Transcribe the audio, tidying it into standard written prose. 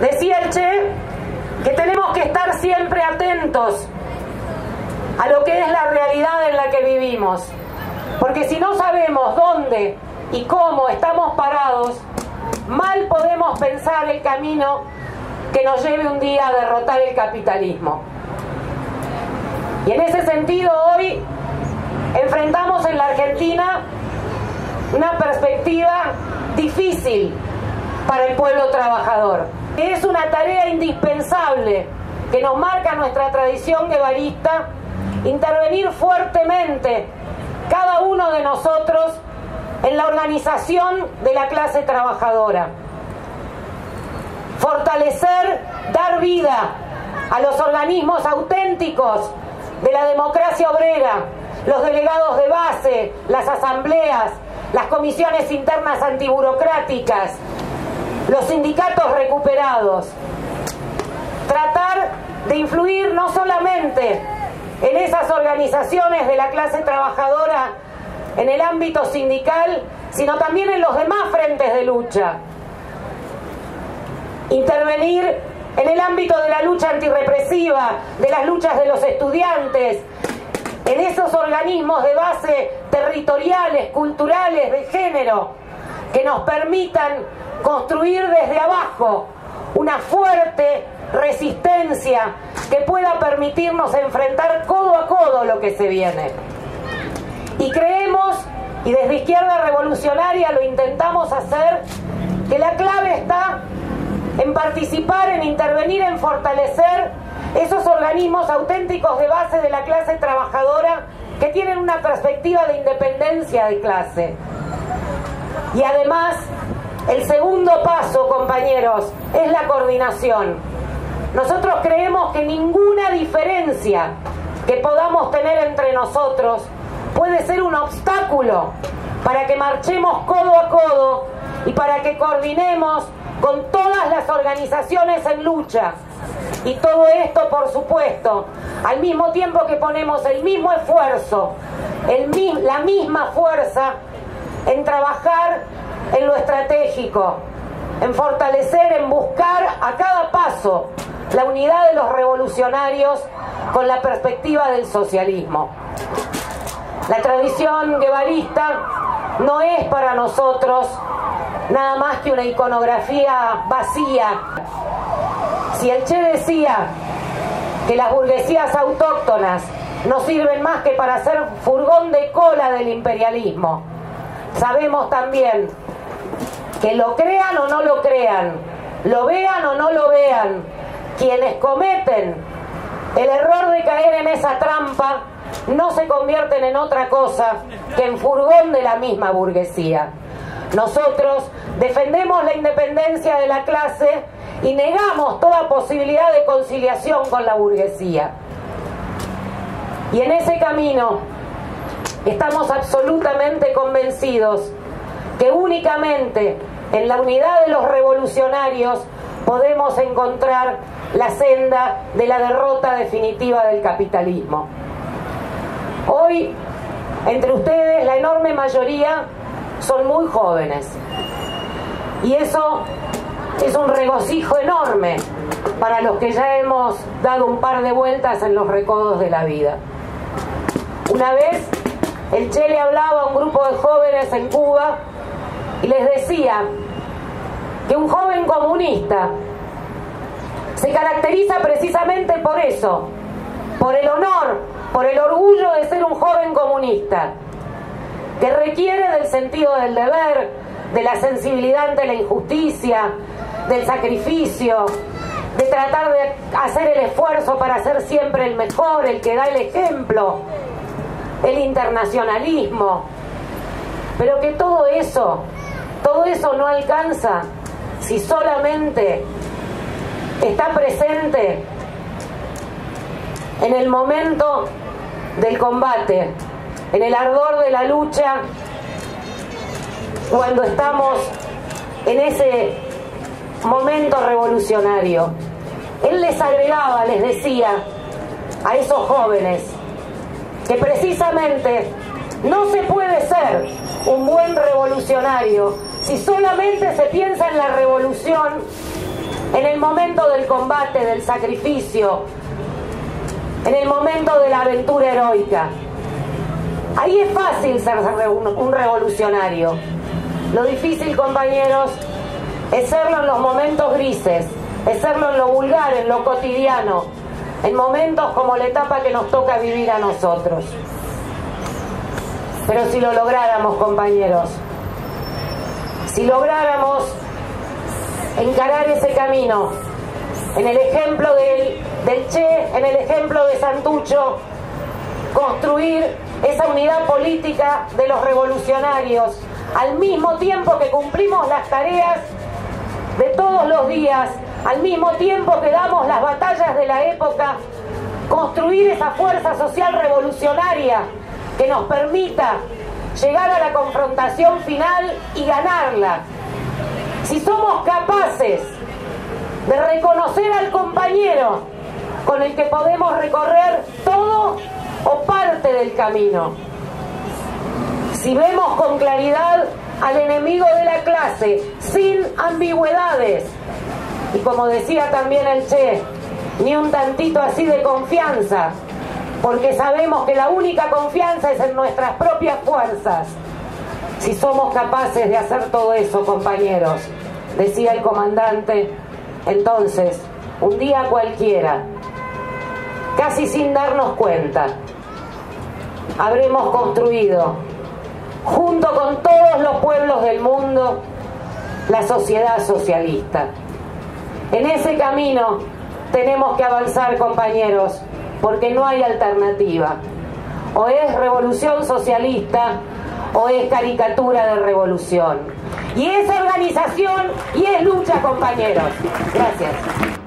Decía el Che que tenemos que estar siempre atentos a lo que es la realidad en la que vivimos, porque si no sabemos dónde y cómo estamos parados, mal podemos pensar el camino que nos lleve un día a derrotar el capitalismo. Y en ese sentido hoy enfrentamos en la Argentina una perspectiva difícil para el pueblo trabajador. Es una tarea indispensable que nos marca nuestra tradición guevarista, intervenir fuertemente cada uno de nosotros en la organización de la clase trabajadora. Fortalecer, dar vida a los organismos auténticos de la democracia obrera, los delegados de base, las asambleas, las comisiones internas antiburocráticas, los sindicatos recuperados. Tratar de influir no solamente en esas organizaciones de la clase trabajadora en el ámbito sindical, sino también en los demás frentes de lucha. Intervenir en el ámbito de la lucha antirrepresiva, de las luchas de los estudiantes, en esos organismos de base territoriales, culturales, de género, que nos permitan construir desde abajo una fuerte resistencia que pueda permitirnos enfrentar codo a codo lo que se viene. Y creemos, y desde Izquierda Revolucionaria lo intentamos hacer, que la clave está en participar, en intervenir, en fortalecer esos organismos auténticos de base de la clase trabajadora que tienen una perspectiva de independencia de clase. Y además, el segundo paso, compañeros, es la coordinación. Nosotros creemos que ninguna diferencia que podamos tener entre nosotros puede ser un obstáculo para que marchemos codo a codo y para que coordinemos con todas las organizaciones en lucha. Y todo esto, por supuesto, al mismo tiempo que ponemos el mismo esfuerzo, la misma fuerza en trabajar en lo estratégico, en fortalecer, en buscar a cada paso la unidad de los revolucionarios con la perspectiva del socialismo. La tradición guevarista no es para nosotros nada más que una iconografía vacía. Si el Che decía que las burguesías autóctonas no sirven más que para ser furgón de cola del imperialismo, sabemos también que lo crean o no lo crean, lo vean o no lo vean, quienes cometen el error de caer en esa trampa no se convierten en otra cosa que en furgón de la misma burguesía. Nosotros defendemos la independencia de la clase y negamos toda posibilidad de conciliación con la burguesía. Y en ese camino estamos absolutamente convencidos que únicamente en la unidad de los revolucionarios podemos encontrar la senda de la derrota definitiva del capitalismo. Hoy, entre ustedes, la enorme mayoría son muy jóvenes. Y eso es un regocijo enorme para los que ya hemos dado un par de vueltas en los recodos de la vida. Una vez el Che le hablaba a un grupo de jóvenes en Cuba y les decía que un joven comunista se caracteriza precisamente por eso, por el honor, por el orgullo de ser un joven comunista, que requiere del sentido del deber, de la sensibilidad ante la injusticia, del sacrificio, de tratar de hacer el esfuerzo para ser siempre el mejor, el que da el ejemplo, el internacionalismo, pero que todo eso no alcanza si solamente está presente en el momento del combate, en el ardor de la lucha, cuando estamos en ese momento revolucionario. Él les agregaba, les decía a esos jóvenes que precisamente no se puede ser un buen revolucionario si solamente se piensa en la revolución en el momento del combate, del sacrificio, en el momento de la aventura heroica. Ahí es fácil ser un revolucionario. Lo difícil, compañeros, es serlo en los momentos grises, es serlo en lo vulgar, en lo cotidiano, en momentos como la etapa que nos toca vivir a nosotros. Pero si lo lográramos, compañeros, si lográramos encarar ese camino, en el ejemplo del Che, en el ejemplo de Santucho, construir esa unidad política de los revolucionarios, al mismo tiempo que cumplimos las tareas de todos los días, al mismo tiempo que damos las batallas de la época, construir esa fuerza social revolucionaria que nos permita llegar a la confrontación final y ganarla. Si somos capaces de reconocer al compañero con el que podemos recorrer todo o parte del camino, si vemos con claridad al enemigo de la clase, sin ambigüedades, y como decía también el Che, ni un tantito así de confianza, porque sabemos que la única confianza es en nuestras propias fuerzas. Si somos capaces de hacer todo eso, compañeros, decía el comandante, entonces, un día cualquiera, casi sin darnos cuenta, habremos construido, junto con todos los pueblos del mundo, la sociedad socialista. En ese camino tenemos que avanzar, compañeros, porque no hay alternativa. O es revolución socialista o es caricatura de revolución. Y es organización y es lucha, compañeros. Gracias.